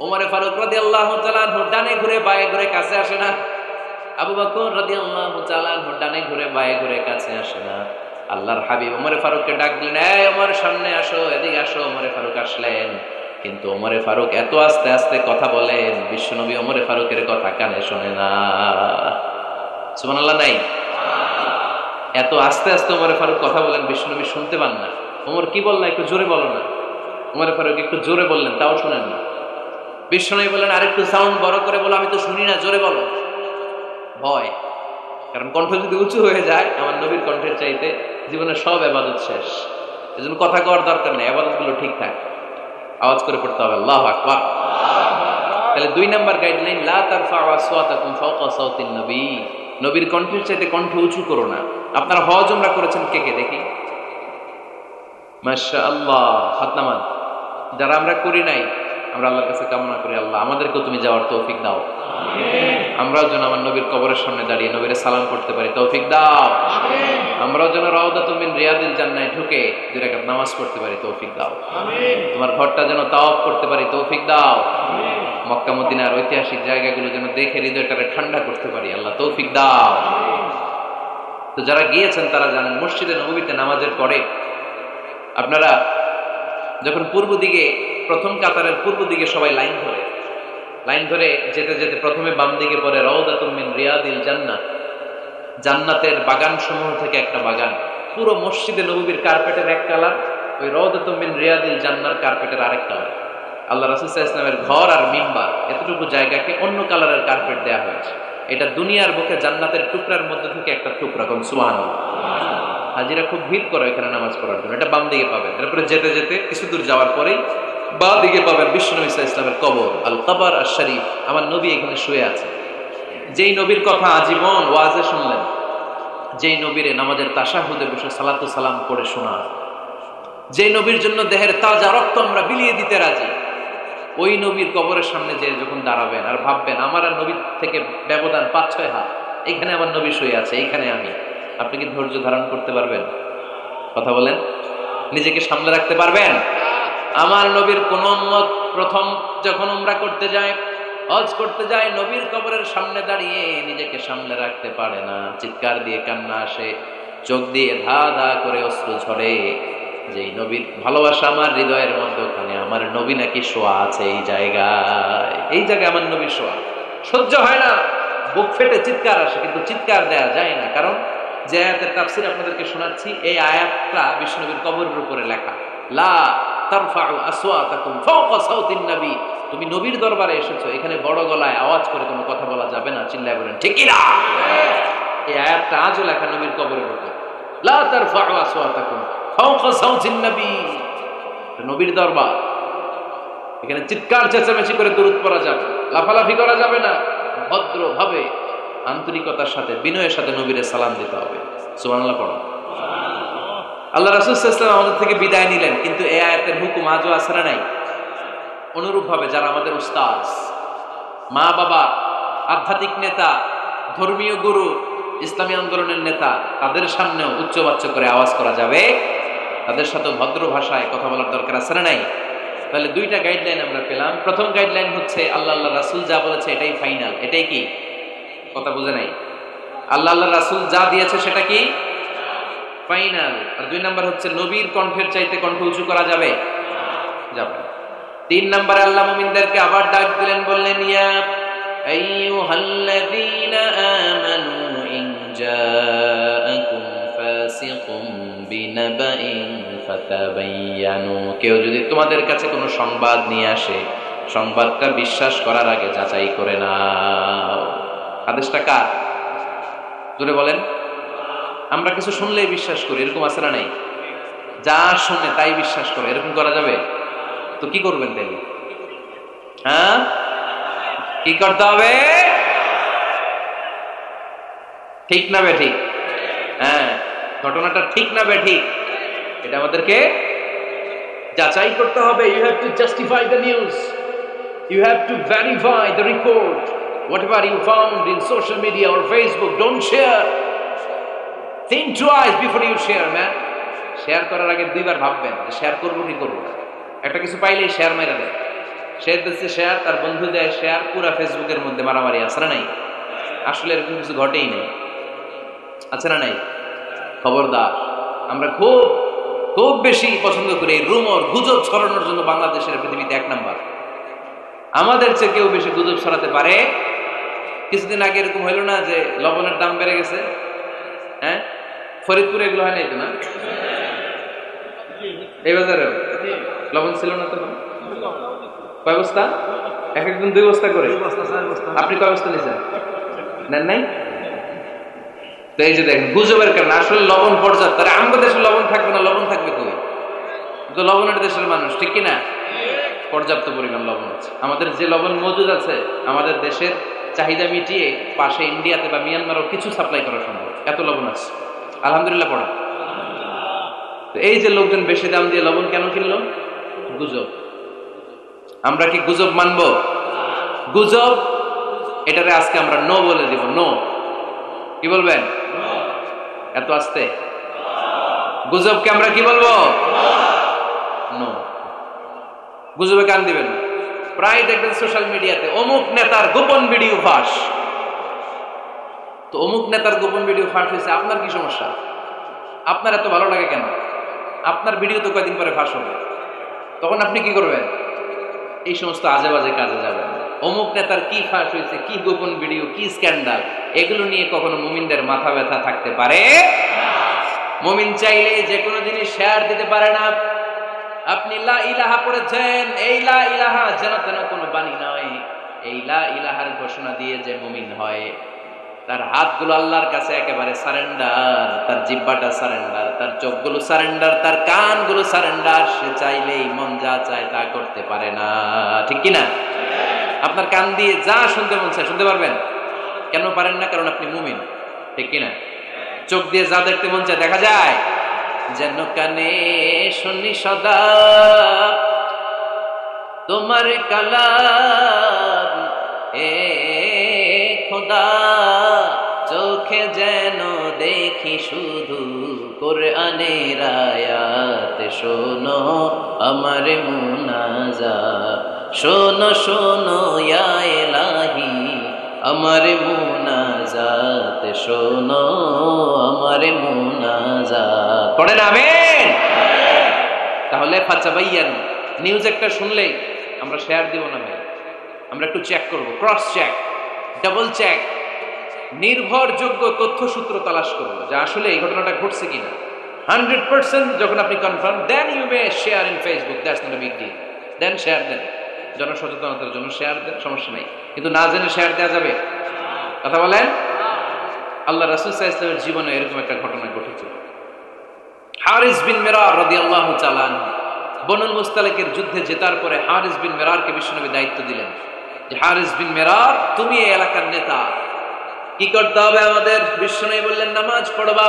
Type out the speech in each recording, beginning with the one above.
ওমরে ফারুক রাদিয়াল্লাহু তাআলা আনহু ডানে ঘুরে বায়ে ঘুরে কাছে আসে না, আবু বকর রাদিয়াল্লাহু তাআলা আনহু ডানে ঘুরে বায়ে ঘুরে কাছে আসে না। আল্লাহর হাবিব ওমরে ফারুককে ডাক দিলেন, এই ওমর সামনে আসো, এদিকে আসো। ওমরে ফারুক আসলেন, কিন্তু ওমরে ফারুক এত আস্তে আস্তে কথা বলেন, বিশ্বনবী ওমরে ফারুকের কথা কানে শোনে না। সুবহানাল্লাহ নাই? এত আস্তে আস্তে ওমরে ফারুক কথা বলেন, বিশ্বনবী শুনতে পান না। ওমর কি বললা, একটু জোরে বলো না। ওমরে ফারুক একটু জোরে বললেন, তাও শোনেন না। বিশ্বনবী বললেন, আরেকটু সাউন্ড বড় করে বলো, আমি তো শুনি না, জোরে বলো। ভয়, কারণ কণ্ঠ যদি উঁচু হয়ে যায় আমার নবীর কণ্ঠের চাইতে জীবনের সব ইবাদত শেষ। এজন্য কথা কওয়ার দরকার নেই, ইবাদত গুলো ঠিকঠাক আওয়াজ করে পড়তে হবে, আল্লাহু আকবার। তাহলে 2 নাম্বার গাইডলাইন, লা তারফাউ আসওয়াতাকুম ফাওকা সাওতিন নবী। নবীর কণ্ঠের চাইতে কণ্ঠ উঁচু করো না। আপনারা হজ উমরা করেছেন কে কে দেখি? মাশাআল্লাহ, হাত নামান। যারা আমরা করি নাই, আমরা আল্লাহর কাছে কামনা করি, আল্লাহ আমাদেরকেও তুমি যাওয়ার তৌফিক দাও। আমরাও যেন আমার নবীর কবরের সামনে দাঁড়িয়ে নবীরে সালাম করতে পারি, তৌফিক দাও। আমরাও যেন রাউদাতুম মিন রিয়াদিল জান্নাহ ঢুকে 2 রাকাত নামাজ পড়তে পারি, তৌফিক দাও। তোমার ঘরটা যেন তাওয়াফ করতে পারি, তৌফিক দাও। মক্কা মদিনার ঐতিহাসিক জায়গাগুলো যেন দেখে হৃদয়টারে ঠান্ডা করতে পারি, আল্লাহ তৌফিক দাও। তো যারা গিয়েছেন তারা জানেন, মসজিদে নববীতে নামাজের পরে আপনারা যখন পূর্ব দিকে, প্রথম কাতারের পূর্ব দিকে সবাই লাইন ধরে যেতে যেতে প্রথমে বাম দিকে পড়ে রাউদাতুম মিন রিয়াদিল জান্নাহ, জান্নাতের বাগান সমূহ থেকে একটা বাগান। পুরো মসজিদে নববীর কার্পেটের এক কালার, ওই রাউদাতুম মিন রিয়াদিল জান্নাহর কার্পেটের আরেক কালার। আল্লাহ রাসূল সাল্লাল্লাহু আলাইহি ওয়াসাল্লামের ঘর আর মিম্বার এতটুকু জায়গাকে অন্য কালারের কার্পেট দেওয়া হয়েছে। এটা দুনিয়ার বুকে জান্নাতের টুকরার মধ্যে থেকে একটা টুকরা, কোন সুবহানাল্লাহ। হাজিরা খুব ভিড় করে এখানে নামাজ পড়ার জন্য। এটা বাম দিকে পাবেন। এরপরে যেতে যেতে কিছু দূর যাওয়ার পরেই বাঁ দিকে পাবেন বিশ্বনবী সাল্লাল্লাহু আলাইহি ওয়াসাল্লামের কবর, আল কবর আশ-শরীফ। আমার নবী এখানে শুয়ে আছে। যেই নবীর কথা আজীবন ওয়াজে শুনলেন, যেই নবীর নামাজের তাশাহুদে বসে সালাতু সালাম করে শোনা, যেই নবীর জন্য দেহের তাজা রক্ত আমরা বিলিয়ে দিতে রাজি, ওই নবীর কবরের সামনে যে যখন দাঁড়াবেন আর ভাববেন আমার আর নবীর থেকে ব্যবধান 5-6 হাত, এখানে আমার নবী শুয়ে আছে, এইখানে আমি, আপনি কি ধৈর্য ধারণ করতে পারবেন? কথা বলেন, নিজেকে সামলে রাখতে পারবেন? আমার নবীর কোন উম্মত প্রথম যখন উমরা করতে যায়, হজ করতে যায়, নবীর কবরের সামনে দাঁড়িয়ে নিজেকে সামলে রাখতে পারে না, চিৎকার দিয়ে কান্না আসে, চোখ দিয়ে ধা ধা করে অশ্রু ঝরে। যেই নবীর ভালোবাসা আমার হৃদয়ের মধ্যে, ওখানে আমার নবী নাকি শোয়া আছে, এই জায়গায় আমার নবী শোয়া। সহ্য হয় না, বুক ফেটে চিৎকার আসে, কিন্তু চিৎকার দেয়া যায় না। কারণ যে আয়াতের তাফসীর আপনাদেরকে শোনাচ্ছি, এই আয়াতটা বিশ্বনবীর কবরের উপরে লেখা। লা তারফাউ আসওয়াতাকুম ফাওকা সাওতিন নবী। তুমি নবীর দরবারে এসেছো, এখানে বড় গলায় আওয়াজ করে কোনো কথা বলা যাবে না, চিল্লায় বলেন ঠিক কি না? এই আয়াতটা আজও লেখা নবীর কবরের উপর। লা তারফাউ আসওয়াতাকুম ফাওকা সাওতিন নবী, নবীর দরবার, এখানে চিৎকার চেঁচামেচি করে দরুদ পড়া যাবে, লাফালাফি করা যাবে না, ভদ্রভাবে আন্তরিকতার সাথে বিনয়ের সাথে নবীরে সালাম দিতে হবে। সুবহানাল্লাহ পড়ো। আল্লাহ রাসূল সাল্লাল্লাহু আলাইহি ওয়াসাল্লাম আমাদের থেকে বিদায় নিলেন, কিন্তু এই আয়াতের হুকুম আজও আছে না নাই? অনুরূপ ভাবে যারা আমাদের উস্তাদ, মা বাবা, আধ্যাত্মিক নেতা, ধর্মীয় গুরু, ইসলামী আন্দোলনের নেতা, তাদের সামনেও উচ্চবাচ্য করে আওয়াজ করা যাবে, তাদের সাথে ভদ্র ভাষায় কথা বলার দরকার আছে না নাই? তাহলে 2টা গাইডলাইন আমরা পেলাম। প্রথম গাইডলাইন হচ্ছে আল্লাহ রাসূল যা বলেছে এটাই ফাইনাল। এটাই কি? কথা বুঝে নাই? আল্লাহ রাসূল যা দিয়েছে সেটা কি ফাইনাল। আর 2 নাম্বার হচ্ছে নবীর কণ্ঠের চাইতে কণ্ঠ উঁচু করা যাবে? যাবে। 3 নম্বরে আল্লাহ মুমিনদেরকে আবার ডাক দিলেন, বললেন ইয়া আইয়ুহাল্লাযীনা আমানু ইন জাআকুম ফাসিকুম বিনাবাইন ফাতাবায়ানু। কেউ যদি তোমাদের কাছে কোনো সংবাদ নিয়ে আসে, সংবাদটা বিশ্বাস করার আগে যাচাই করে নাও। আদেশটা কার? জোরে বলেন। আমরা কিছু শুনলেই বিশ্বাস করি, এরকম আছে না নাই? যা শুনে তাই বিশ্বাস করে, এরকম করা যাবে? তো কি করবেন তাহলে? হ্যাঁ, কি করতে হবে? ঠিক না বেঠিক? হ্যাঁ, ঘটনাটা ঠিক না বেঠিক, এটা আমাদেরকে যাচাই করতে হবে। You have to justify the news, you have to verify the report. Whatever you found in social media or Facebook, don't share. Think twice before you share, man. Share করার আগে 2বার ভাববেন যে শেয়ার করবো কি করবো না। একটা কিছু পাইলেই শেয়ার মাইরা দেয়, সে দিচ্ছে শেয়ার, তার বন্ধু দেয় শেয়ার, পুরা ফেসবুকের মধ্যে মারামারি আছে না নাই? আসলে এরকম কিছু ঘটেই নেই, আছে না নাই? খবরদার, আমরা খুব খুব বেশি পছন্দ করি এই রুমর গুজব ছড়ানোর জন্য। বাংলাদেশের পৃথিবীতে 1 নাম্বার। আমাদের চেয়ে কেউ বেশি গুজব ছড়াতে পারে। কিছুদিন আগে এরকম হইল না যে লবণের দাম বেড়ে গেছে? হ্যাঁ, ফরিদপুরে এগুলো হয় নাই তো না? এই বাজারে লবণ ছিল না তখন? কয় বস্তা? এক একদিন 2 বস্তা করে। আপনি কয় বস্তা নিয়েছেন? নেন নাই? তো এই যে দেখেন গুজবের কারণে আসলে লবণ পর্যাপ্ত। আমাদের দেশে লবণ থাকবে না, লবণ থাকবে কই? তো লবণের দেশের মানুষ, ঠিক কিনা? পর্যাপ্ত পরিমাণ লবণ আছে। আমাদের যে লবণ মজুদ আছে আমাদের দেশের চাহিদা মিটিয়ে পাশে ইন্ডিয়াতে বা মিয়ানমারও কিছু সাপ্লাই করা সম্ভব, এত লবণ আছে। আলহামদুলিল্লাহ পড়া। তো এই যে লোকজন বেশি দাম দিয়ে লবণ কেন কিনলো? গুজব। আমরা কি গুজব মানবো? গুজব এটারে আজকে আমরা নো বলে দিব। নো। কি বলবেন? এত আস্তে? গুজবকে আমরা কি বলবো? নো। গুজবে কান দিবেন। প্রায় দেখবেন সোশ্যাল মিডিয়াতে অমুক নেতার গোপন ভিডিও ফাঁস। তো অমুক নেতার গোপন ভিডিও ফাঁস হয়েছে, আপনার কি সমস্যা? আপনার এত ভালো লাগে কেন? আপনার ভিডিও তো কয়েকদিন পরে ফাঁস হবে, তখন আপনি কি করবেন? এই সমস্ত আজে বাজে কাজে যাবেন। অমুক নেতার কি ফাঁস হয়েছে, কি গোপন ভিডিও, কি স্ক্যান্ডাল, এগুলো নিয়ে কখনো মুমিনদের মাথা ব্যথা থাকতে পারে? মুমিন চাইলে যে কোনো জিনিস শেয়ার দিতে পারে না। আপনি লা ইলাহা পড়েছেন, এই লা ইলাহা যেন তেন কোনো বাণী নয়। এই লা ইলাহার ঘোষণা দিয়ে যে মুমিন হয়, তার হাতগুলো আল্লাহর কাছে একেবারে সারেন্ডার, তার জিহ্বাটা সারেন্ডার, তার চোখগুলো সারেন্ডার, তার কানগুলো সারেন্ডার। সে চাইলেই মন যা চায় তা করতে পারে না, ঠিক কিনা? আপনার কান দিয়ে যা শুনতে মন চায় শুনতে পারবেন? কেন পারেন না? কারণ আপনি মুমিন, ঠিক কিনা? চোখ দিয়ে যা দেখতে মন চায় দেখা যায়। যেন কানে শুনি সদা তোমার কালাম, এ খোদা চোখে যেন দেখি শুধু কোরআনের আয়াত। শোনো আমার মুনাজাত, শোনো শোনো ইয়া ইলাহি আমার মুনাজাত, শোনো আমার মুনাজাত। পড়েন আমিন। তাহলে ফাতাবাইয়ান, নিউজ একটা শুনলেই আমরা শেয়ার দিব না ভাই, আমরা একটু চেক করব, ক্রস চেক, ডাবল চেক, নির্ভরযোগ্য তথ্যসূত্র তালাশ করব যে আসলে এই ঘটনাটা ঘটছে কিনা। 100% যখন আপনি confirm, then you may share in Facebook, that's not a big deal. দেন শেয়ার দেন, জনসচেতনতার জন্য শেয়ার দেন, সমস্যা নেই। কিন্তু না জেনে শেয়ার দেওয়া যাবে? কথা বলেন। আল্লাহ রাসূল সাল্লাল্লাহু আলাইহি ওয়াসাল্লামের জীবনে এরকম একটা ঘটনা ঘটেছিল। হারিস বিন মিরার রাদিয়াল্লাহু তাআলা আনহু বনুল মুস্তালিকের যুদ্ধে জেতার পরে হারিস বিন মিরারকে বিশ্বনবী দায়িত্ব দিলেন যে হারিস বিন মিরার, তুমি এই এলাকার নেতা, কি করতে হবে আমাদের? বিশ্বনবী বললেন নামাজ পড়বা,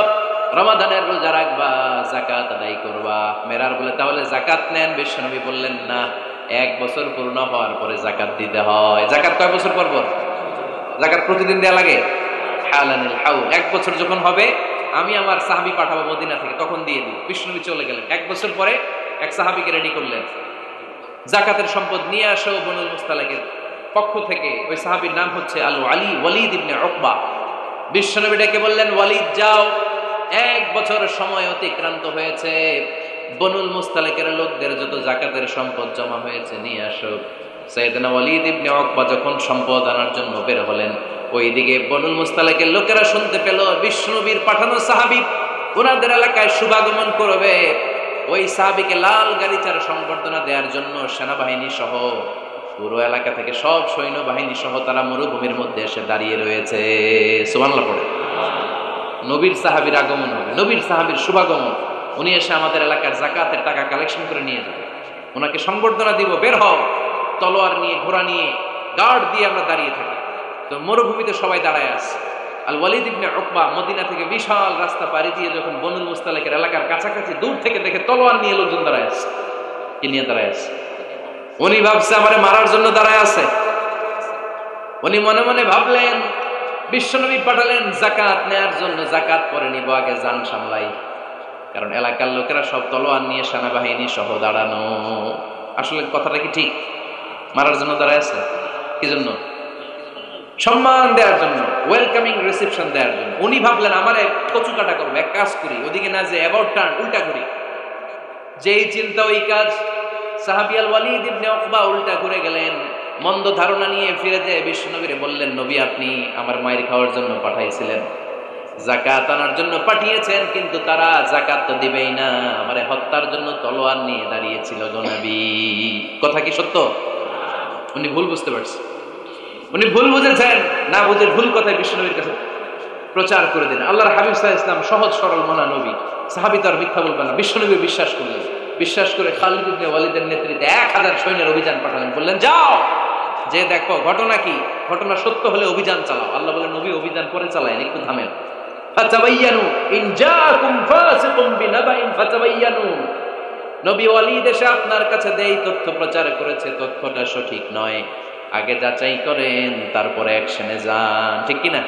রমাদানের রোজা রাখবা, যাকাত আদায় করবা। মিরার বলে তাহলে যাকাত নেন। বিশ্বনবী বললেন না, 1 বছর পূর্ণ হওয়ার পরে যাকাত দিতে হয়। যাকাত কয় বছর পর পর? যাকাত প্রতিদিন দেয়া লাগে। হালানিল হাউল, 1 বছর যখন হবে আমি আমার সাহাবী পাঠাবো মদিনা থেকে, তখন দিয়ে দিই। বিশ্বনবী চলে গেলেন, 1 বছর পরে এক সাহাবীকে রেডি করলেন, যাকাতের সম্পদ নিয়ে আসো বনুল মুস্তালিকের পক্ষ থেকে। ওই সাহাবীর নাম হচ্ছে আলী ওয়ালিদ ইবনে উকবা। বিশ্বনবী ডেকে বললেন, ওয়ালিদ যাও, 1 বছর সময় অতিক্রান্ত হয়েছে, বনুল মুস্তালিকের লোকদের যত যাকাতের সম্পদ জমা হয়েছে নিয়ে আসো। সাইয়েদনা ওয়ালিদ ইবনে উকবা যখন সম্পদ আনার জন্য বের হলেন, ওইদিকে বনুল মুস্তালিকের লোকেরা শুনতে পেল বিশ্বনবীর পাঠানো সাহাবী ওনাদের এলাকায় শুভাগমন করবে। ওই সাহাবীকে লাল গালিচার সংবর্ধনা দেওয়ার জন্য সেনাবাহিনী সহ পুরো এলাকা থেকে সব সৈন্যবাহিনী সহ তারা মরুভূমির মধ্যে এসে দাঁড়িয়ে রয়েছে। সুবহানাল্লাহ পড়ে। নবীর সাহাবীর আগমন হবে, নবীর সাহাবীর শুভাগমন। উনি এসে আমাদের এলাকার যাকাতের টাকা কালেকশন করে নিয়ে যাবে, ওনাকে সংবর্ধনা দিব, বের হও। তলোয়ার নিয়ে, ঘোড়া নিয়ে, গার্ড দিয়ে আমরা দাঁড়িয়ে থাকি। তো মরুভূমিতে সবাই দাঁড়ায় আছে। আল ওয়ালিদ ইবনে উকবা মদিনা থেকে বিশাল রাস্তা পাড়ি দিয়ে যখন বনুল মুস্তালিকের এলাকার কাছাকাছি দূর থেকে দেখে তলোয়ার নিয়ে লোকজন দাঁড়ায় আছে। কি নিয়ে দাঁড়ায় আছে? উনি ভাবছে আমারে মারার জন্য দাঁড়ায় আছে। উনি মনে মনে ভাবলেন, বিশ্বনবী পাঠালেন যাকাত নেয়ার জন্য, যাকাত পরে নিব, আগে জান সামলাই। কারণ এলাকার লোকেরা সব তলোয়ার নিয়ে সেনাবাহিনী সহ দাঁড়ানো। আসলে কথাটা কি ঠিক? মারার জন্য দাঁড়ায় আছে। কি জন্য? সম্মান দেওয়ার জন্য, ওয়েলকামিং রিসেপশন দেওয়ার জন্য। উনি ভাবলেন আমারে কচু কাটা করবো, এক কাজ করি, ওদিকে না যে অ্যাবাউট টার্ন উল্টা করি। যেই চিন্তা ওই কাজ। সাহাবী আল ওয়ালিদ ইবনে উকবা উল্টা ঘুরে গেলেন, মন্দ ধারণা নিয়ে ফিরে যেয়ে বিশ্বনবীরে বললেন, নবী আপনি আমার মায়ের খাওয়ার জন্য পাঠাইছিলেন, যাকাত আনার জন্য পাঠিয়েছেন, কিন্তু তারা যাকাত তো দিবেই না, আমারে হত্যার জন্য তলোয়ার নিয়ে দাঁড়িয়েছিল গো নবী। কথা কি সত্য? উনি ভুল বুঝতে পারছেন, উনি ভুল বুঝেছেন। না বুঝে ভুল কথায় বিশ্বনবীর কাছে প্রচার করে দিলেন। আল্লাহর হাবিব সাল্লাল্লাহু আলাইহি ওয়াসাল্লাম সহজ সরল মনা নবী, সাহাবী তো আর মিথ্যা বলবেন না। বিশ্বনবী বিশ্বাস করলেন। বিশ্বাস করে খালিদ ইবনে ওয়ালিদের নেতৃত্বে 1000 সৈন্যের অভিযান পাঠালেন। বললেন যাও, যে দেখো ঘটনা কি, ঘটনা সত্য হলে অভিযান চালাও। আল্লাহ বলেন নবী অভিযান করে চালায়েন, একটু থামেন। ফাতাবায়ানু ইন জাআকুম ফাসিকুম বিনাবাইন ফাতাবায়ানু। নবী ওয়ালিদ এসে আপনার কাছে দেই তথ্য প্রচার করেছে, তথ্যটা সঠিক নয়, আগে যাচাই করেন, তারপরে অ্যাকশনে যান। ঠিক কি না?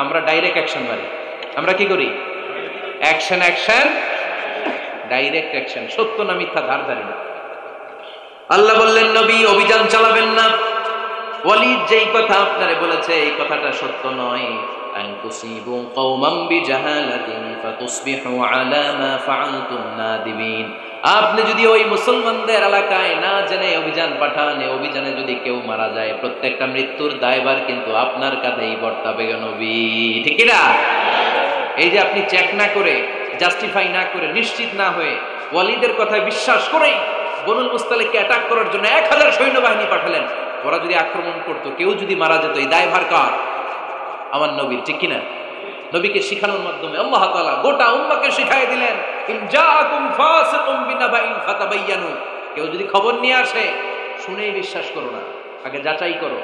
আমরা ডাইরেক্ট অ্যাকশন মারি। আমরা কি করি? Action action, direct action. সত্য না মিথ্যা ধার ধারি না। আল্লাহ বললেন নবী অভিযান চালাবেন না। ওয়ালিদ যেই কথা আপনারে বলেছে এই কথাটা সত্য নয়। আন তুসিবু কওমান বিজাহালাতিন ফাতুসবিহু আলা মা ফাআলতুম নাদিমিন। আপনি যদি ওই মুসলমানদের এলাকায় না জেনে অভিযান পাঠান, এই অভিযানে যদি কেউ মারা যায়, প্রত্যেকটা মৃত্যুর দায়ভার কিন্তু আপনার কাঁধেই বর্তাবে গো নবী। ঠিক কি না? এই যে আপনি চেক না করে, জাস্টিফাই না করে, নিশ্চিত না হয়ে, ওয়ালিদের কথায় বিশ্বাস করেই বনুল মুস্তালিককে অ্যাটাক করার জন্য 1000 সৈন্যবাহিনী পাঠালেন। ওরা যদি আক্রমণ করতো, কেউ যদি মারা যেত, এই দায়ভার কার? আমার নবীর। ঠিক কিনা? নবীকে শিখানোর মাধ্যমে আল্লাহ তাআলা গোটা উম্মাহকে শিখাই দিলেন, ইন জাআকুম ফাসিকুম বিনাবাইন ফাতাবায়ানু। কেউ যদি খবর নিয়ে আসে, শুনেই বিশ্বাস করো না, আগে যাচাই করো,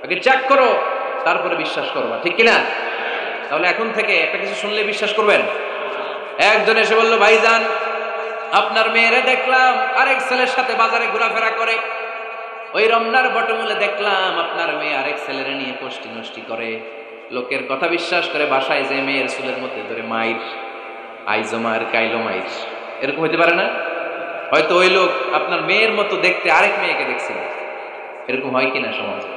আগে চেক করো, তারপরে বিশ্বাস করবা। ঠিক কিনা? তাহলে এখন থেকে একটা কিছু শুনলে বিশ্বাস করবেন? একজন এসে বলল, ভাইজান আপনার মেয়েরে দেখলাম আরেক ছেলের সাথে বাজারে ঘোরাফেরা করে, ওই রমনার বটমূলে দেখলাম আপনার মেয়ে আরেক ছেলেরে নিয়ে কষ্টি নষ্টি করে। লোকের কথা বিশ্বাস করে বাসায় যে মেয়ের চুলের মধ্যে ধরে মাইর, আইজমার কাইলো মাইর, এরকম হইতে পারে না? হয়তো ওই লোক আপনার মেয়ের মতো দেখতে আরেক মেয়েকে দেখছিল। এরকম হয় কিনা সমাজে?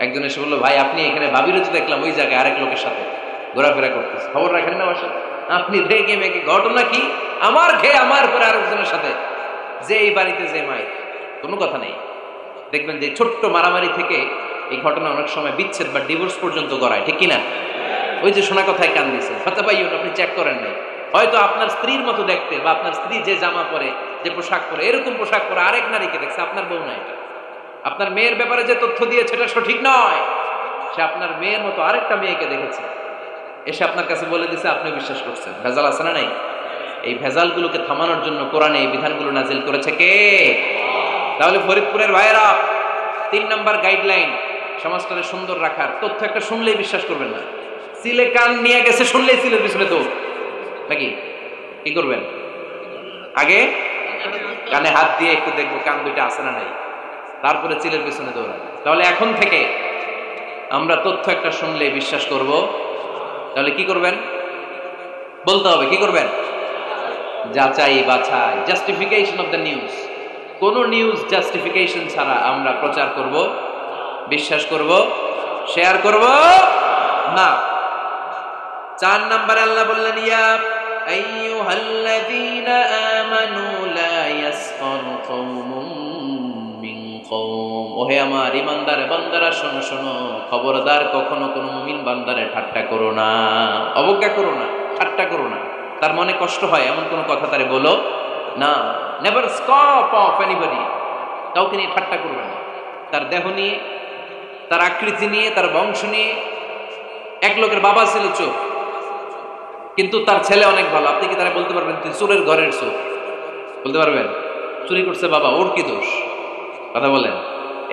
একজন এসে বললো, ভাই আপনি এখানে ভাবিরও তো দেখলাম ওই জায়গায় আরেক লোকের সাথে ঘোরাফেরা করতেছে, খবর রাখেন না বাসা? আপনি দেখে মেয়েকে, ঘটনা কি? আমার খেয়ে আমার পরে আরেকজনের সাথে, যে এই বাড়িতে যে মায়ের, কোনো কথা নেই। দেখবেন যে ছোট্ট মারামারি থেকে এই ঘটনা অনেক সময় বিচ্ছেদ বা ডিভোর্স পর্যন্ত গড়ায়। ঠিক কিনা? ওই যে শোনা কথায় কান দিয়েছেন, ফাতাবাইয়ুন, আপনি চেক করেন নাই। হয়তো আপনার স্ত্রীর মতো দেখতে, বা আপনার স্ত্রী যে জামা পরে, যে পোশাক পরে, এরকম পোশাক পরে আরেক নারীকে দেখছে, আপনার বউ না এটা। আপনার মেয়ের ব্যাপারে যে তথ্য দিয়েছে এটা সঠিক নয়, সে আপনার মেয়ের মতো আরেকটা মেয়েকে দেখেছে, এসে আপনার কাছে বলে দিছে, আপনি বিশ্বাস করছেন। ভেজাল আছে না নাই? এই ভেজালগুলোকে থামানোর জন্য কোরআনে এই বিধানগুলো নাজিল করেছে কে? তাহলে ফরিদপুরের ভাইয়েরা, 3 নম্বর গাইডলাইন সমাজটাকে সুন্দর রাখার, তথ্য একটা শুনলেই বিশ্বাস করবেন না। সিলে কান নিয়ে গেছে, শুনলেই সিলের পিছনে তো নাকি? কি করবেন? আগে কানে হাত দিয়ে একটু দেখবো কান দুইটা আছে না নাই, তারপরে চিলের পিছনে দৌড়াবে। তাহলে এখন থেকে আমরা তথ্য একটা শুনলে বিশ্বাস করব। তাহলে কি করবেন? বলতে হবে কি করবেন? যাচাই বাছাই, জাস্টিফিকেশন অফ দ্য নিউজ। কোন নিউজ জাস্টিফিকেশন ছাড়া আমরা প্রচার করব, বিশ্বাস করব, শেয়ার করব না। 4 নম্বরে আল্লাহ বললেন, ইয়া আইয়ুহাল্লাযীনা আমানু লা ইয়াসখার কওমুম মিন কওম। ওহে আমার ঈমানদার বান্দারা শোনো শোনো, খবরদার কখনো কোনো মুমিন বান্দারে ঠাট্টা করো না, অবজ্ঞা করো না, ঠাট্টা করো না। তার মনে কষ্ট হয় এমন কোনো কথা তারে বলো না। Never scoff of anybody. কাউকে নিয়ে ঠাট্টা করবে না। তার দেহ নিয়ে, তার আকৃতি নিয়ে, তার বংশ নিয়ে। এক লোকের বাবা ছিল চোর, কিন্তু তার ছেলে অনেক ভালো। আপনি কি তারা বলতে পারবেন তুই চোরের ঘরের চোর? বলতে পারবেন? চুরি করছে বাবা, ওর কি দোষ? কথা বলেন।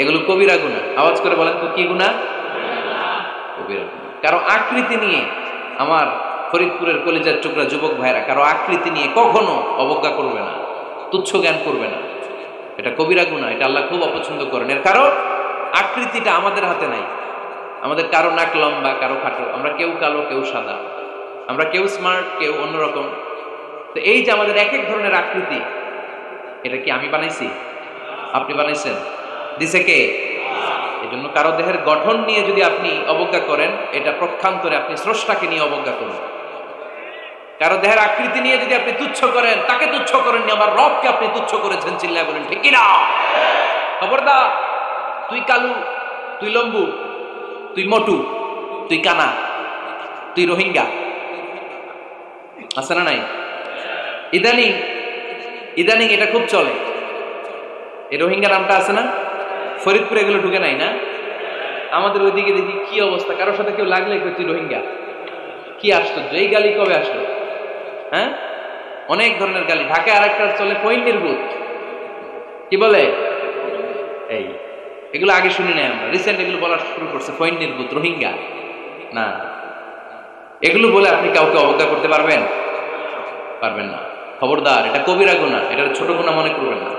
এগুলো কবিরা গুনাহ। আওয়াজ করে বলেন তো কি গুনাহ? কবিরা গুনাহ। কারো আকৃতি নিয়ে, আমার ফরিদপুরের কলিজার টুকরা যুবক ভাইরা, কারো আকৃতি নিয়ে কখনো অবজ্ঞা করবে না, তুচ্ছ জ্ঞান করবে না। এটা কবিরা গুনাহ, এটা আল্লাহ খুব অপছন্দ করেন। এর কারণ আকৃতিটা আমাদের হাতে নাই। আমাদের কারো নাক লম্বা, কারো খাটো, আমরা কেউ কালো, কেউ সাদা, আমরা কেউ স্মার্ট, কেউ অন্যরকম। তো এই যে আমাদের এক এক ধরনের আকৃতি, এটা কি আমি বানাইছি? আপনি বানাইছেন? দিছে কে? এই জন্য কারো দেহের গঠন নিয়ে যদি আপনি অবজ্ঞা করেন, এটা প্রক্ষান্তরে আপনি স্রষ্টাকে নিয়ে অবজ্ঞা করুন। কারো দেহের আকৃতি নিয়ে যদি আপনি তুচ্ছ করেন, তাকে তুচ্ছ করেননি, আমার রবকে আপনি তুচ্ছ করেছেন। চিল্লায় বলেন ঠিক কিনা? খবরদার, তুই কালু, তুই লম্বু, তুই মোটু, তুই কানা, তুই রোহিঙ্গা, আছে না নাই? ইদানিং এটা খুব চলে। এই রোহিঙ্গা নামটা আছে না, ফরিদপুরে এগুলো ঢুকে নাই না? আমাদের ওইদিকে দেখি কি অবস্থা, কারোর সাথে কেউ লাগলে তুই রোহিঙ্গা। কি আশ্চর্য, এই গালি কবে আসলো? হ্যাঁ, অনেক ধরনের গালি। ঢাকায় আরেকটা চলে ফৈন্নির ভূত, কি বলে? এই এগুলো আগে শুনি নাই আমরা, রিসেন্ট এগুলো বলা শুরু করছে, ফৈন্নির ভূত, রোহিঙ্গা। না, এগুলো বলে আপনি কাউকে অবজ্ঞা করতে পারবেন? পারবেন না। খবরদার, এটা কবিরা গুনাহ, এটা ছোট গুনাহ মনে করবেন না।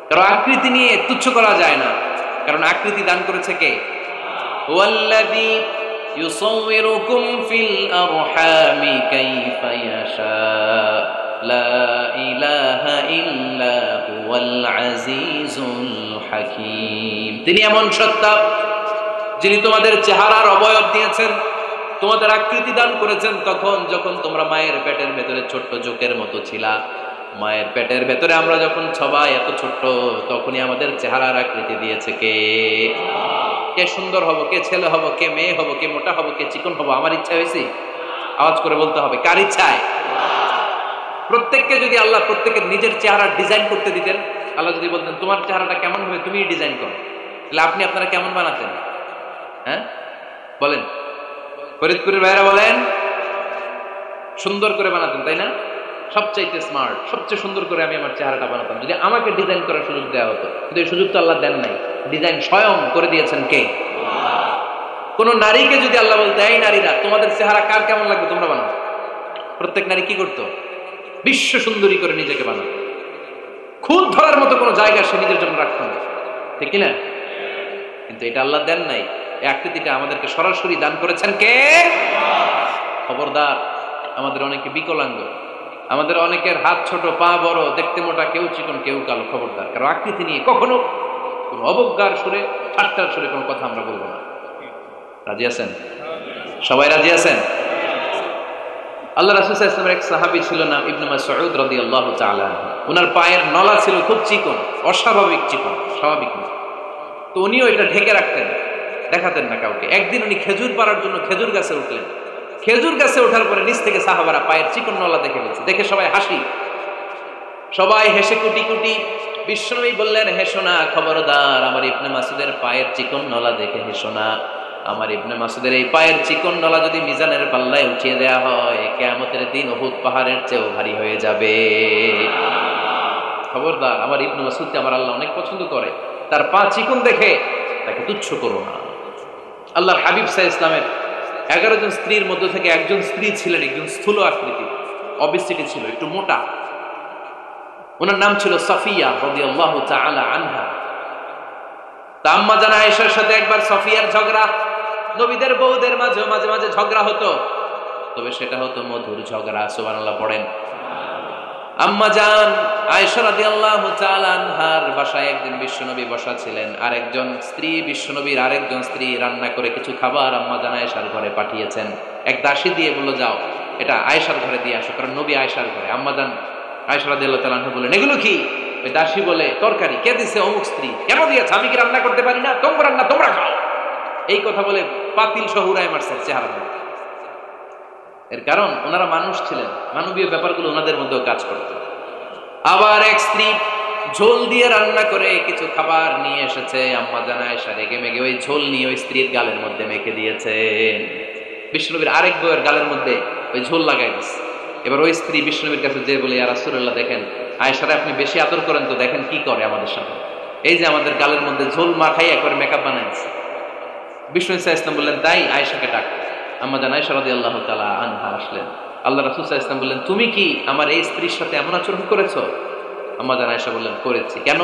কারণ আকৃতি নিয়ে তুচ্ছ করা যায় না, কারণ আকৃতি দান করেছে কে? ওয়াল্লাযী ইউসাউবিরুকুম ফিল আরহামি কাইফা ইয়াশা লা ইলাহা ইল্লা হুয়াল আজিজুল হাকীম। তিনি এমন সত্তা যিনি তোমাদের চেহারার অবয়ব দিয়েছেন, তোমাদের আকৃতি দান করেছেন তখন যখন তোমরা মায়ের পেটের ভেতরে ছোট্ট জোকের মতো ছিলা। মায়ের পেটের ভেতরে আমরা যখন সবাই এত ছোট্ট, তখনই আমাদের চেহারার আকৃতি দিয়েছে কে? কে সুন্দর হব, কে ছেলে হব, কে মেয়ে হব, কে মোটা হব, কে চিকন হব, আমার ইচ্ছা হয়েছে? আওয়াজ করে বলতে হবে, কার ইচ্ছায়? প্রত্যেককে যদি আল্লাহ প্রত্যেকের নিজের চেহারা ডিজাইন করতে দিতেন, আল্লাহ যদি বলতেন তোমার চেহারাটা কেমন হবে তুমি ডিজাইন করো, তাহলে আপনি আপনারা কেমন বানাতেন? হ্যাঁ বলেন, ফরিদপুরের ভাইরা বলেন, সুন্দর করে বানাতেন তাই না? সবচাইতে স্মার্ট, সবচেয়ে সুন্দর করে আমি আমার চেহারাটা বানাতাম যদি আমাকে ডিজাইন করার সুযোগ দেওয়া হতো। কিন্তু এই সুযোগ তো আল্লাহ দেন নাই। ডিজাইন স্বয়ং করে দিয়েছেন কে? কোন নারীকে যদি আল্লাহ বলতে, এই নারীরা তোমাদের চেহারা কার কেমন লাগবে তোমরা বানাও, প্রত্যেক নারী কি করতো? বিশ্ব সুন্দরী করে নিজেকে বানাতো। খুদ ধরার মতো কোনো জায়গা সে নিজের জন্য রাখতো না, ঠিক কিনা? কিন্তু এটা আল্লাহ দেন নাই। এই আকৃতিটা আমাদেরকে সরাসরি দান করেছেন কে? খবরদার, আমাদের অনেকে বিকলাঙ্গ, আমাদের অনেকের হাত ছোট, পা বড়, দেখতে মোটা, কেউ চিকন, কেউ কালো। খবরদার, কারণ আকৃতি নিয়ে কখনো কোন অবজ্ঞার সুরে, ঠাট্টার সুরে কোনো কথা আমরা বলবো না। রাজি আছেন? সবাই রাজি আছেন? আল্লাহ রাসূল সাল্লাল্লাহু আলাইহি ওয়াসাল্লামের এক সাহাবী ছিল নাম ইবনে মাসউদ রাদিয়াল্লাহু তাআলা আনহু। ওনার পায়ের নলা ছিল খুব চিকন, অস্বাভাবিক চিকন, স্বাভাবিক না। তো উনিও এটা ঢেকে রাখতেন, দেখাতেন না কাউকে। একদিন উনি খেজুর পাড়ার জন্য খেজুর গাছে উঠলেন। খেজুর গাছে ওঠার পরে নিচ থেকে সাহাবারা পায়ের চিকন নলা দেখে ফেলছে। দেখে সবাই হাসি, সবাই হেসে কুটি কুটি। বিশ্বনবী বললেন, হেসো না, খবরদার, আমার ইবনে মাসউদের পায়ের চিকন নলা দেখে হেসো না। আমার ইবনে মাসউদের এই পায়ের চিকন নলা যদি মিজানের পাল্লায় উঠিয়ে দেয়া হয়, কিয়ামতের দিন উহুদ পাহাড়ের চেয়েও ভারী হয়ে যাবে। খবরদার, আমার ইবনে মাসউদকে আমার আল্লাহ অনেক পছন্দ করে, তার পা চিকন দেখে তাকে তুচ্ছ করো না। আল্লাহর হাবিব সাল্লাল্লাহু আলাইহি ওয়াসাল্লামের 11 জন স্ত্রীর মধ্যে থেকে একজন স্ত্রী ছিলেন একজন স্থূল আকৃতি, অবিসিটি ছিল, একটু মোটা। ওনার নাম ছিল সাফিয়া রাদিয়াল্লাহু তাআলা আনহা। তা আম্মা জান আয়েশার সাথে একবার সাফিয়ার ঝগড়া। নবীদের বউদের মাঝে মাঝে মাঝে ঝগড়া হতো, তবে সেটা হতো মধুর ঝগড়া। সুবহানাল্লাহ পড়েন। আম্মা জান আয়েশা রাদিয়াল্লাহু তাআলা আনহার বাসায় একদিন বিশ্বনবী বসা ছিলেন, আর একজন স্ত্রী, বিশ্বনবীর আরেকজন স্ত্রী রান্না করে কিছু খাবার আম্মা জান আয়েশার ঘরে পাঠিয়েছেন। এক দাসী দিয়ে বলল, যাও এটা আয়েশার ঘরে দিয়ে আসো, কারণ নবী আয়েশার ঘরে। আম্মা জান আয়েশা রাদিয়াল্লাহু তাআলা আনহা বলেন, এগুলো কি? ওই দাসী বলে, তরকারি। কে দিছে? অমুক স্ত্রী। কেন দিয়েছে? আমি কি রান্না করতে পারি না? তোমরা রান্না তোমরা খাও। এই কথা বলে পাতিল শহুরায় মারছে চেহারা। এর কারণ ওনারা মানুষ ছিলেন, মানবীয় ব্যাপারগুলো ওনাদের মধ্যেও কাজ করত। আবার এক স্ত্রী ঝোল দিয়ে রান্না করে কিছু খাবার নিয়ে এসেছে। আম্মা জান আয়েশা রেগে মেগে ওই ঝোল নিয়ে ওই স্ত্রীর গালের মধ্যে মেখে দিয়েছেন। বিশ্বনবীর আরেক বউয়ের গালের মধ্যে ওই ঝোল লাগাই দিচ্ছে। এবার ওই স্ত্রী বিশ্বনবীর কাছে যে বলে, ইয়া রাসূলুল্লাহ, দেখেন আয়েশারে আপনি বেশি আদর করেন তো, দেখেন কি করে আমাদের সাথে। এই যে আমাদের গালের মধ্যে ঝোল মাখাই একবার মেকআপ বানাইছে। বিষ্ণু সাল্লাল্লাহু আলাইহি ওয়াসাল্লাম বললেন, তাই? আয়েশাকে ডাক। আম্মা জান আয়েশা রাদিয়াল্লাহু তাআলা আনহা আসলেন। আল্লাহ রাসূল সাল্লাল্লাহু আলাইহি ওয়াসাল্লাম বললেন, তুমি কি আমার এই স্ত্রীর সাথে এমন আচরণ করেছো? আম্মা জান আয়েশা বললেন, করেছি। কেন?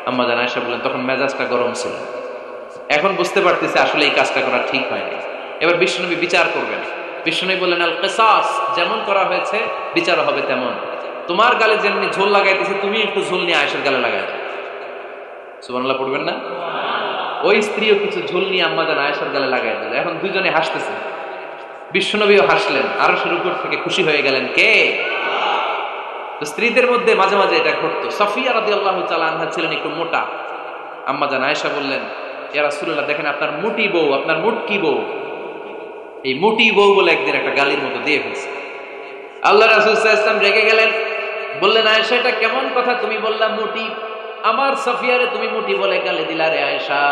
আম্মা জান আয়েশা বললেন, তখন মেজাজটা গরম ছিল, এখন বুঝতে পারতেছে আসলে এই কাজটা করা ঠিক হয়নি। এবার বিশ্বনবী বিচার করবেন। বিশ্বনবী বললেন, আল কিসাস, যেমন করা হয়েছে বিচার হবে তেমন। তোমার গালে যেমনি ঝোল লাগাইতেছে, তুমি একটু ঝোল নিয়ে আয়েশার গালে লাগাই দাও। সুবহানাল্লাহ পড়বেন না? ওই স্ত্রীও কিছু ঝোল নিয়ে আম্মা জান আয়েশার গালে লাগাই দিল। এখন দুইজনে হাসতেছে, বিশ্বনবীও হাসলেন, আরশের উপর থেকে খুশি হয়ে গেলেন কে? তো স্ত্রীদের মধ্যে মাঝে মাঝে এটা ঘটতো। সফিয়া রাদিয়াল্লাহু তাআলা আনহা ছিলেন একটু মোটা। আম্মা জান আয়েশা বললেন, ইয়া রাসূলুল্লাহ, দেখেন আপনার মুটি বউ, আপনার মুটকি বউ, এই মুটি বউ বলে একদিন একটা গালির মতো দিয়ে ফেলছে। আল্লাহ রাসূল সাল্লাল্লাহু আলাইহি ওয়াসাল্লাম রেগে গেলেন, বললেন, আয়েশা এটা কেমন কথা তুমি বললা মুটি? আমার সফিয়ারে তুমি মুটি বলে গালি দিলা রে আয়েশা।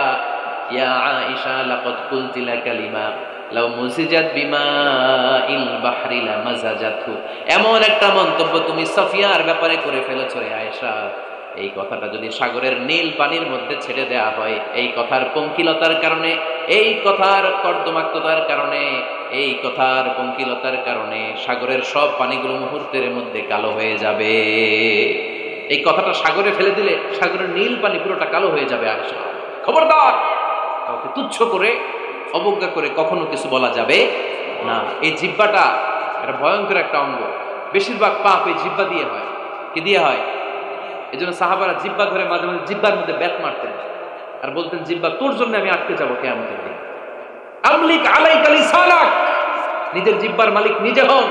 ইয়া আয়েশা লাকাদ কুলতিলা কালিমা লাউ মুসিজাত বিমাইল বাহরি লামাজাজাতহু, এমন একটা মন্তব্য তুমি সফিয়ার ব্যাপারে করে ফেলেছো রে আয়েশা, এই কথাটা যদি সাগরের নীল পানির মধ্যে ছেড়ে দেয়া হয়, এই কথার পঙ্কিলতার কারণে, এই কথার কর্দমাক্ততার কারণে, এই কথার পঙ্কিলতার কারণে সাগরের সব পানিগুলো মুহূর্তের মধ্যে কালো হয়ে যাবে। এই কথাটা সাগরে ফেলে দিলে সাগরের নীল পানি পুরোটা কালো হয়ে যাবে। আয়েশা খবরদার, কাউকে তুচ্ছ করে অবজ্ঞা করে কখনো কিছু বলা যাবে না। এই জিহ্বাটা এটা ভয়ঙ্কর একটা অঙ্গ, বেশিরভাগ পাপ এই জিহ্বা দিয়ে হয়। কি দিয়ে হয়? এই জন্য সাহাবারা জিহ্বা ধরে মাঝে মাঝে জিহ্বার মধ্যে ব্যাট মারতেন আর বলতেন, জিহ্বা তোর জন্য আমি আটকে যাবো কিয়ামতের দিন। আমলিক আলাইকা লিসানাক, নিজের জিহ্বার মালিক নিজে হন,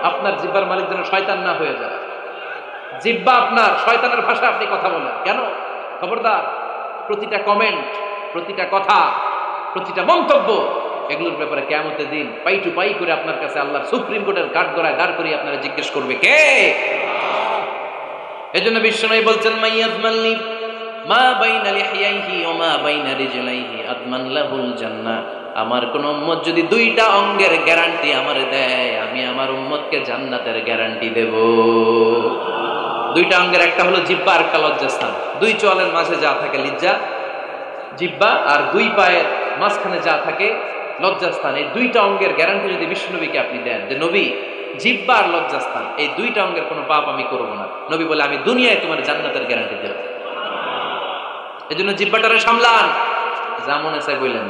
আপনার জিহ্বার মালিক যেন শয়তান না হয়ে যায়। জিহ্বা আপনার, শয়তানের ভাষা আপনি কথা বলেন কেন? খবরদার, প্রতিটা কমেন্ট, প্রতিটা কথা, প্রতিটা মন্তব্য, এগুলোর ব্যাপারে কিয়ামতের দিন পাই টু পাই করে আপনার কাছে আল্লাহর সুপ্রিম কোর্টের কাঠগড়ায় দাঁড় করিয়ে আপনারা জিজ্ঞেস করবে কে? এজন্য বিশ্বনবী বলছেন, মাইয়াদমানলি মা বাইনা লিহিয়াইহি ওয়া মা বাইনা রিজলাইহি আদমান লাহুল জান্নাহ, আমার কোন উম্মত যদি দুইটা অঙ্গের গ্যারান্টি আমারে দেয়, আমি আমার উম্মতকে জান্নাতের গ্যারান্টি দেব। দুইটা অঙ্গের একটা হলো জিহ্বা আর একটা লজ্জাস্থান। দুই চোয়ালের মাঝে যা থাকে লিজ্জা জিহ্বা, আর দুই পায়ের মাঝখানে যা থাকে লজ্জাস্থান, এই দুইটা অঙ্গের গ্যারান্টি যদি বিশ্বনবীকে আপনি দেন যে নবী জিহ্বা আর লজ্জাস্থান এই দুইটা অঙ্গের কোনো পাপ আমি করব না, নবী বলে আমি দুনিয়ায় তোমার জান্নাতের গ্যারান্টি দেব। এই জন্য জিহ্বাটারে সামলান, যা মনে চাই বললেন।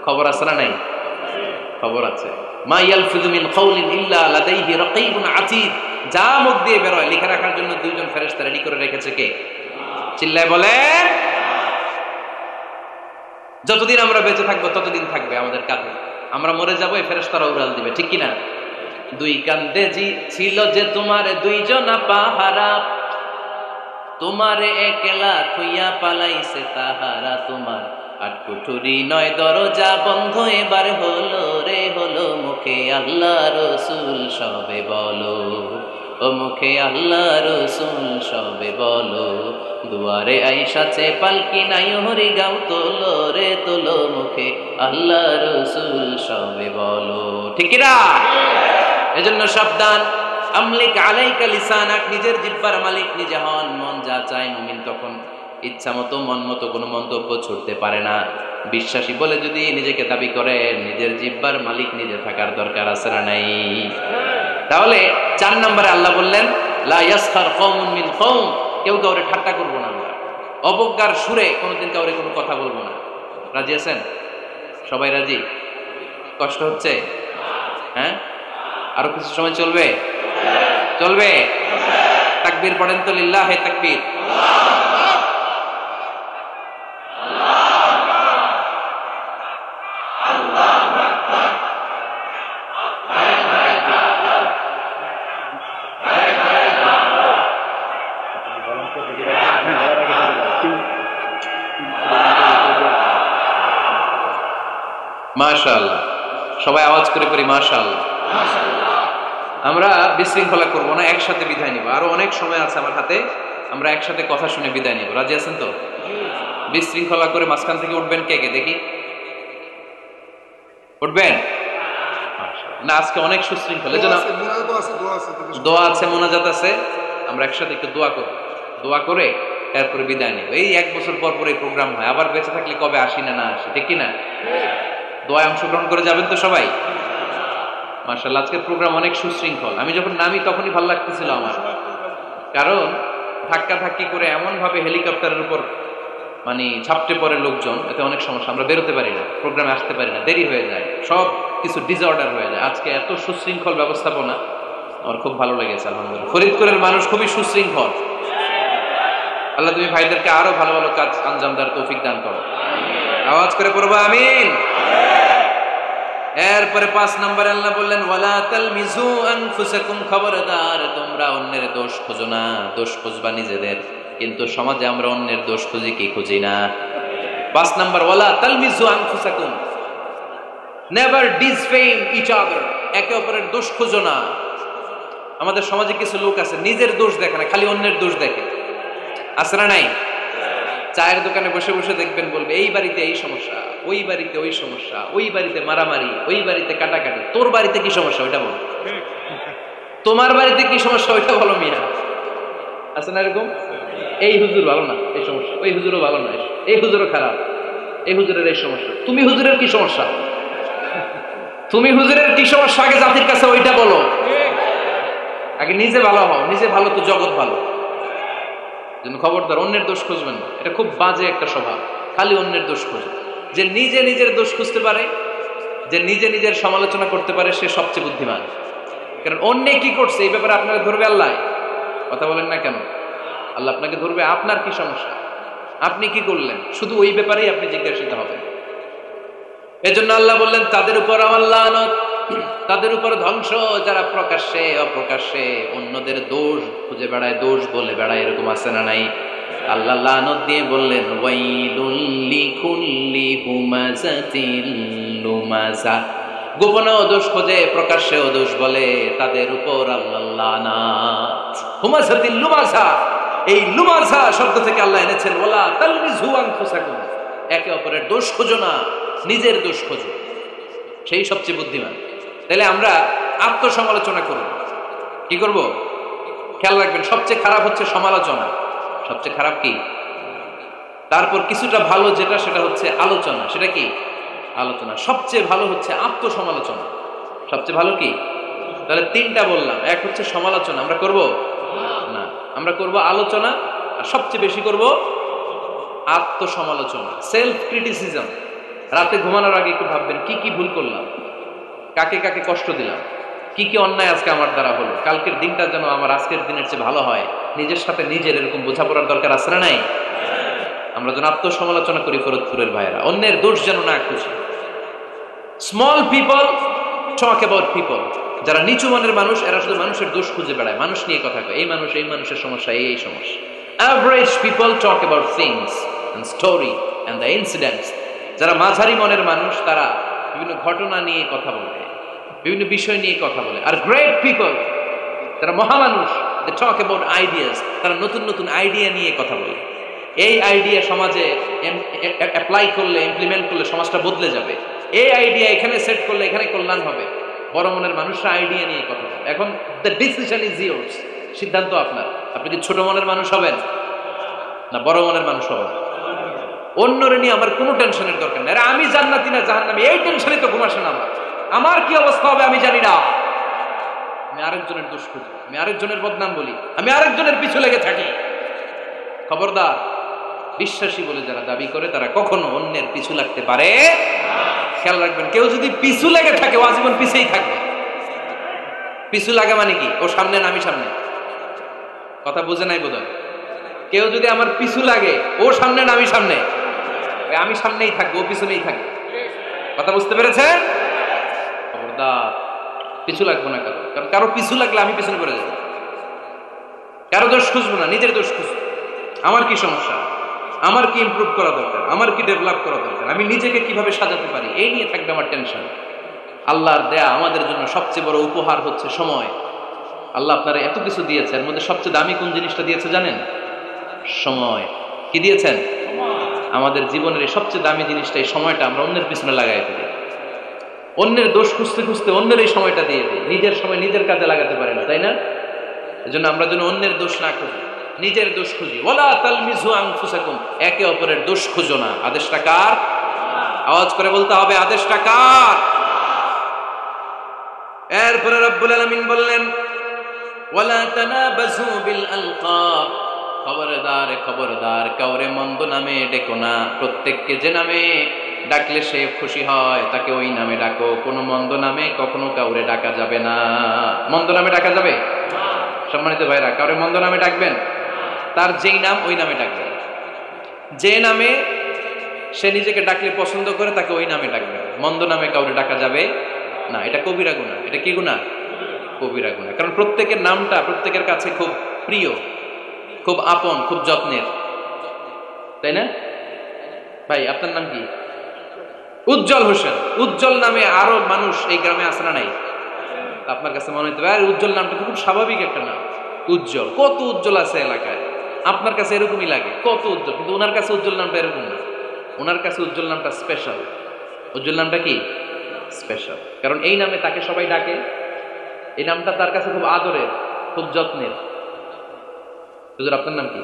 খবর আছে না নাই? খবর আছে। মা ইয়ালফিযু মিন কাওলিন ইল্লা লাদাইহি রাকীবুন আতীদ, যা মুখ দিয়ে বের হয় লিখে রাখার জন্য দুইজন ফেরেশতা রেডি করে রেখেছে কে? চিল্লায় বলেন। যতদিন আমরা বেঁচে থাকবো ততদিন থাকবে আমাদের কাঁধে, আমরা মরে যাবো এই ফেরেশতারা উড়াল দিবে, ঠিক কিনা? দুই কান্দে জি ছিল যে তোমার দুইজনা পাহারা, তোমারে একলা থইয়া পালাইছে তাহারা, তোমার আট কুঠুরি নয় দরজা বন্ধ এবার হলো রে হলো, মুখে আল্লাহ রসুল সবে বলো, ও মুখে আল্লাহ রসুল সবে বলো, দুয়ারে আইসাছে পালকি নাই হরি গাও তোলো রে তোলো, মুখে আল্লাহ রসুল সবে বলো, ঠিক কিনা? এজন্য সাবধান। আমলিক আলাইকা লিসানাক, নিজের জিহ্বার মালিক নিজে হন। মন যা চায় মুমিন তখন ইচ্ছা মতো মন মতো কোনো মন্তব্য ছুটতে পারে না। বিশ্বাসী বলে যদি নিজেকে দাবি করে, নিজের জিহ্বার মালিক নিজে থাকার দরকার আছে না নাই? তাহলে 4 নম্বরে আল্লাহ বললেন, লা ইয়াসখার কওমুন মিন কওম, কেউ কাউরে ঠাট্টা করবো না আমরা, অবজ্ঞার সুরে কোনোদিন কাউরে কোনো কথা বলবো না। রাজি আছেন? সবাই রাজি? কষ্ট হচ্ছে? হ্যাঁ, আরো কিছু সময় চলবে? চলবে। তাকবীর পড়েন তো, লিল্লাহে তাকবীর। মাশাআল্লাহ, সবাই আওয়াজ করে করি মাশাআল্লাহ। আমরা বিশৃঙ্খলা করবো না, একসাথে বিদায় নিব। আরো অনেক সময় আছে আমার হাতে, আমরা একসাথে কথা শুনে বিদায় নিব। রাজি আছেন তো? বিশৃঙ্খলা করে মাঝখান থেকে উঠবেন কে কে দেখি? উঠবেন না? আজকে অনেক সুশৃঙ্খলা, দোয়া আছে, মোনাজাত আছে, আমরা একসাথে একটু দোয়া করব, দোয়া করে এরপরে বিদায় নিব। এই 1 বছর পর পর এই প্রোগ্রাম হয়, আবার বেঁচে থাকলে কবে আসি না না আসি, ঠিক কিনা? দোয়ায় অংশগ্রহণ করে যাবেন তো সবাই? মাশাআল্লাহ, আজকের প্রোগ্রাম অনেক সুশৃঙ্খল। আমি যখন নামি তখনই ভালো লাগতেছিল আমার, কারণ ধাক্কা ধাক্কি করে এমন ভাবে হেলিকপ্টারের উপর মানে ঝাপটে পড়ে লোকজন, এতে অনেক সমস্যা, আমরা বেরোতে পারি না, প্রোগ্রামে আসতে পারি না, দেরি হয়ে যায়, সব কিছু ডিসঅর্ডার হয়ে যায়। আজকে এত সুশৃঙ্খল ব্যবস্থাপনা, আমার খুব ভালো লেগেছে আলহামদুলিল্লাহ। ফরিদপুরের মানুষ খুবই সুশৃঙ্খল, আল্লাহ তুমি ভাইদেরকে আরো ভালো ভালো কাজ আঞ্জাম দেওয়ার তৌফিক দান করো, আওয়াজ করে পড়বো আমিন। এরপরে 5 নম্বরে আল্লাহ বললেন ওয়ালা তালমিজু আনফুসাকুম, খবরদার তোমরা অন্যের দোষ খোঁজো না, দোষ খুঁজবা নিজেদের, কিন্তু সমাজে আমরা অন্যের দোষ খুঁজি কি খুঁজি না। 5 নম্বর ওয়ালা তালমিজু আনফুসাকুম, নেভার ডিসফেম ইচ আদার, একে অপরের দোষ খোঁজো না। আমাদের সমাজে কিছু লোক আছে নিজের দোষ দেখে না, খালি অন্যের দোষ দেখে, আছে না নাই? চায়ের দোকানে বসে বসে দেখবেন বলবে এই বাড়িতে এই সমস্যা, ওই বাড়িতে ওই সমস্যা, ওই বাড়িতে মারামারি, ওই বাড়িতে কাটাকাটি, তোর বাড়িতে কি সমস্যা ওইটা বল, তোমার বাড়িতে কি সমস্যা ওইটা বলো মিয়া, আছে না এরকম? এই হুজুর ভালো না, এই সমস্যা, ওই হুজুরও ভালো না, এই হুজুরও খারাপ, এই হুজুরের এই সমস্যা, তুমি হুজুরের কি সমস্যা, তুমি হুজুরের কি সমস্যা আগে জাতির কাছে ওইটা বলো, আগে নিজে ভালো হও, নিজে ভালো তো জগৎ ভালো। খবরদার অন্যের দোষ খুঁজবেন না, এটা খুব বাজে একটা স্বভাব, খালি অন্যের দোষ খুঁজে। যে নিজে নিজের দোষ খুঁজতে পারে, যে নিজে নিজের সমালোচনা করতে পারে, সে সবচেয়ে বুদ্ধিমান। কারণ অন্য কি করছে এই ব্যাপারে আপনাকে ধরবে আল্লাহ, কথা বলেন না কেন? আল্লাহ আপনাকে ধরবে আপনার কি সমস্যা, আপনি কি করলেন, শুধু ওই ব্যাপারেই আপনি জিজ্ঞাসিত হবেন। এজন্য আল্লাহ বললেন তাদের উপর আমার লানত, তাদের উপর ধ্বংস, যারা প্রকাশ্যে অপ্রকাশ্যে অন্যদের দোষ খুঁজে বেড়ায়, দোষ বলে বেড়ায়, এরকম আছে না নাই? আল্লাহ লানত দিয়ে বললেন ওয়াইলুল লিকুল্লি হুমাযাতিল লুমাযা, গোপনেও দোষ খোঁজে প্রকাশ্যেও দোষ বলে, তাদের উপর আল্লাহ লানাত। হুমাযাতিল লুমাযা, এই লুমাযা শব্দ থেকে আল্লাহ এনেছেন ওয়ালা তালমিজু আনফুসাকুম, একে অপরের দোষ খোঁজো না, নিজের দোষ খোঁজো, সেই সবচেয়ে বুদ্ধিমান। তাহলে আমরা আত্মসমালোচনা করব, কি করব? খেয়াল রাখবেন, সবচেয়ে খারাপ হচ্ছে সমালোচনা, সবচেয়ে খারাপ কি? তারপর কিছুটা ভালো যেটা, সেটা হচ্ছে আলোচনা, সেটা কি? আলোচনা। সবচেয়ে ভালো হচ্ছে আত্মসমালোচনা, সবচেয়ে ভালো কি? তাহলে 3টা বললাম, এক হচ্ছে সমালোচনা, আমরা করব না, আমরা করব আলোচনা, আর সবচেয়ে বেশি করব আত্মসমালোচনা, সেলফ ক্রিটিসিজম। রাতে ঘুমানোর আগে একটু ভাববেন কি কি ভুল করলাম, কাকে কাকে কষ্ট দিলাম, কি কি অন্যায় আজকে আমার দ্বারা হলো, কালকের দিনটা যেন আমার আজকের দিনের চেয়ে ভালো হয়। নিজের সাথে নিজের এরকম বোঝাপড়ার দরকার আছে না নাই? আমরা যেন আত্মসমালোচনা করি ফরিদপুরের ভাইয়েরা, অন্যের দোষ যেন না খুঁজি। Small people talk about people, যারা নিচু মানের মানুষ এরা শুধু মানুষের দোষ খুঁজে বেড়ায়, মানুষ নিয়ে কথা কয়, এই মানুষ, এই মানুষের সমস্যা, এই সমস্যা। Average people talk about things and story and the incidents. যারা মাঝারি মনের মানুষ তারা বিভিন্ন ঘটনা নিয়ে কথা বলে, বিভিন্ন বিষয় নিয়ে কথা বলে। আর গ্রেট পিপল, যারা মহামানুষ, দে টক অ্যাবাউট আইডিয়াস, তারা নতুন নতুন আইডিয়া নিয়ে কথা বলে। এই আইডিয়া সমাজে অ্যাপ্লাই করলে, ইমপ্লিমেন্ট করলে সমাজটা বদলে যাবে। এই আইডিয়া এখানে সেট করলে এখানে কল্যাণ হবে। বড় মনের মানুষরা আইডিয়া নিয়ে কথা বলে। এখন দ্য ডিসিশন ইজ ইয়োর্স, সিদ্ধান্ত আপনার। আপনি কি ছোট মনের মানুষ হবেন না বড় মনের মানুষ হবেন? অন্যরে নিয়ে আমার কোনো টেনশনের দরকার নেই। আমি জান্নাতি না জাহান্নামী, এই টেনশনে তো ঘুম আসে না আমার। আমার কি অবস্থা হবে আমি জানি না। আমি আরেকজনের দোষ খুঁজি, আমি আরেকজনের বদনাম বলি, আমি আরেকজনের পিছু লেগে থাকি। খবরদার, বিশ্বাসী বলে যারা দাবি করে তারা কখনো অন্যের পিছু লাগতে পারে। খেয়াল রাখবেন, কেউ যদি পিছু লেগে থাকে ও আজীবন পিছেই থাকবে। পিছু লাগা মানে কি? ও সামনে না আমি সামনে, কথা বুঝে নাই বোধহয়। কেউ যদি আমার পিছু লাগে, ও সামনে না আমি সামনে, আমি সামনেই থাকবো, ও পিছনেই থাকবে। কথা বুঝতে পেরেছেন? খবরদার, পিছু লাগবো না কারো, কারণ কারো পিছু লাগলে আমি পিছনে পড়ে যাবো। কারো দোষ খুঁজবো না, নিজের দোষ খুঁজবো। আমার কি সমস্যা, আমার কি ইমপ্রুভ করা দরকার, আমার কি ডেভেলপ করা দরকার, আমি নিজেকে কিভাবে সাজাতে পারি, এই নিয়ে থাকবে আমার টেনশন। আল্লাহর দেয়া আমাদের জন্য সবচেয়ে বড় উপহার হচ্ছে সময়। আল্লাহ আপনারা এত কিছু দিয়েছে, এর মধ্যে সবচেয়ে দামি কোন জিনিসটা দিয়েছে জানেন? সময়। কি দিয়েছেন? আমাদের জীবনের এই সবচেয়ে দামি জিনিসটা, এই সময়টা আমরা অন্যের পিছনে লাগাই ফেলি। অন্যের দোষ খুঁজতে খুঁজতে অন্যের এই সময়টা দিয়ে দিই, নিজের সময় নিজের কাজে লাগাতে পারি না, তাই না? এজন্য আমরা যেন অন্যের দোষ না খুঁজি, নিজের দোষ খুঁজি। ওয়ালা তালমিজু আনফুসাকুম, একে অপরের দোষ খুঁজো না। আদেশটা কার? আওয়াজ করে বলতে হবে, আদেশটা কার? এরপরে রব্বুল আলামিন বললেন ওয়ালা তানাবাজু বিল আলকাব, খবরদার খবরদার, কাউরে মন্দ নামে ডেকো না। প্রত্যেককে যে নামে ডাকলে সে খুশি হয় তাকে ওই নামে ডাকো। কোনো মন্দ নামে কখনো কাউরে ডাকা যাবে না। মন্দ নামে ডাকা যাবে? সম্মানিত ভাইরা, কাউরে মন্দ নামে ডাকবেন? তার যেই নাম ওই নামে ডাকবেন। যে নামে সে নিজেকে ডাকলে পছন্দ করে তাকে ওই নামে ডাকবেন। মন্দ নামে কাউরে ডাকা যাবে না। এটা কবিরা গুনাহ। এটা কি গুনাহ? কবিরা গুনাহ। কারণ প্রত্যেকের নামটা প্রত্যেকের কাছে খুব প্রিয়, খুব আপন, খুব যত্নের, তাই না? ভাই আপনার নাম কি? উজ্জ্বল হোসেন। উজ্জ্বল নামে আরো মানুষ এই গ্রামে আছে না নাই? আপনার কাছে মনে হতে পারে উজ্জ্বল নামটা খুব স্বাভাবিক একটা নাম। উজ্জ্বল, কত উজ্জ্বল আছে এলাকায়, আপনার কাছে এরকমই লাগে, কত উজ্জ্বল। কিন্তু ওনার কাছে উজ্জ্বল নামটা এরকম না। ওনার কাছে উজ্জ্বল নামটা স্পেশাল। উজ্জ্বল নামটা কি? স্পেশাল। কারণ এই নামে তাকে সবাই ডাকে। এই নামটা তার কাছে খুব আদরের, খুব যত্নের। হুজুর আপনার নাম কি?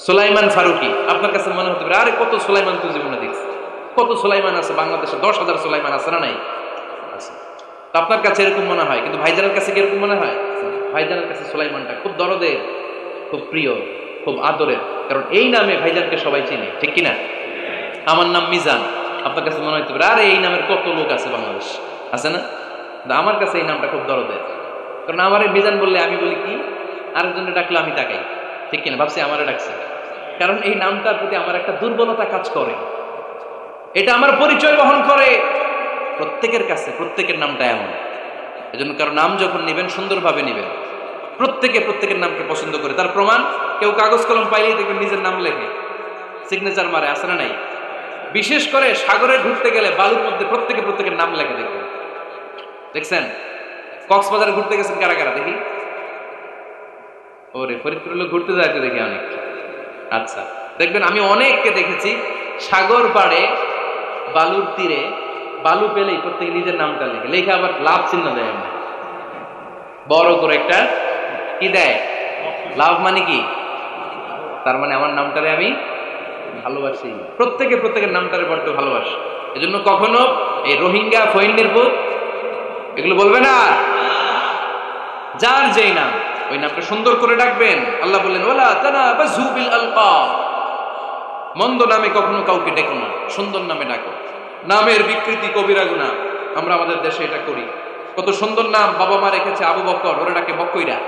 সুলাইমান ফারুকি। আপনার কাছে মনে হতে পারে আরে কত সুলাইমান তো জীবনে দেখছি, কত সুলাইমান আছে বাংলাদেশে, 10,000 সুলাইমান আছে না নাই? আছে। তো আপনার কাছে এরকম মনে হয়, কিন্তু ভাইজানের কাছে কি এরকম মনে হয়? ভাইজানের কাছে সুলাইমানটা খুব দরদের, খুব প্রিয়, খুব আদরের। কারণ এই নামে ভাইজানকে সবাই চিনে, ঠিক কিনা? আমার নাম মিজান। আপনার কাছে মনে হতে পারে আরে এই নামের কত লোক আছে বাংলাদেশ, আছে না? কিন্তু আমার কাছে এই নামটা খুব দরদের। কারণ আমার এই মিজান বললে আমি বলি কি, আরেকজনে ডাকলে আমি তাকাই, ঠিক কিনা? ভাবছি আমারে ডাকছে, কারণ এই নামটার প্রতি আমার একটা দুর্বলতা কাজ করে। এটা আমার পরিচয় বহন করে প্রত্যেকের কাছে। প্রত্যেকের নামটা এমন। এজন্য কারো নাম যখন নেবেন সুন্দরভাবে নেবেন। প্রত্যেকের নামকে পছন্দ করে। তার প্রমাণ, কেউ কাগজ কলম পাইলেই দেখবেন নিজের নাম লেখে, সিগনেচার মারে, আছে না নাই? বিশেষ করে সাগরে ঘুরতে গেলে বালুর মধ্যে প্রত্যেকের নাম লেখে দেখবেন। দেখছেন? কক্সবাজারে ঘুরতে গেছেন কারা কারা দেখি? ওরে ফরিদপুর লোক ঘুরতে যায় তো দেখি অনেক। আচ্ছা, দেখবেন আমি অনেককে দেখেছি সাগর পাড়ে বালুর তীরে বালু পেলেই প্রত্যেকে নিজের নামটা লেখে, লেখে আবার লাভ চিহ্ন দেয়। আমরা বড় করে একটা কি দেয়, লাভ মানে কি? তার মানে আমার নামটারে আমি ভালোবাসি। প্রত্যেকের নামটারে বড্ড ভালোবাসি। এজন্য কখনো এই রোহিঙ্গা, ফইন্নিরপুর এগুলো বলবে না। যার যেই নাম ওই নামটা সুন্দর করে ডাকবেন। আল্লাহ বললেন ওয়ালা তানাবাযু বিল আলকাব, মন্দ নামে কখনো কাউকে ডেকো না, সুন্দর নামে ডাকো। নামের বিকৃতি কবিরা গুনাহ। আমরা আমাদের দেশে এটা করি। কত সুন্দর নাম বাবা মা রেখেছে, আবু বকর, ওরা ডাকে বকইরা।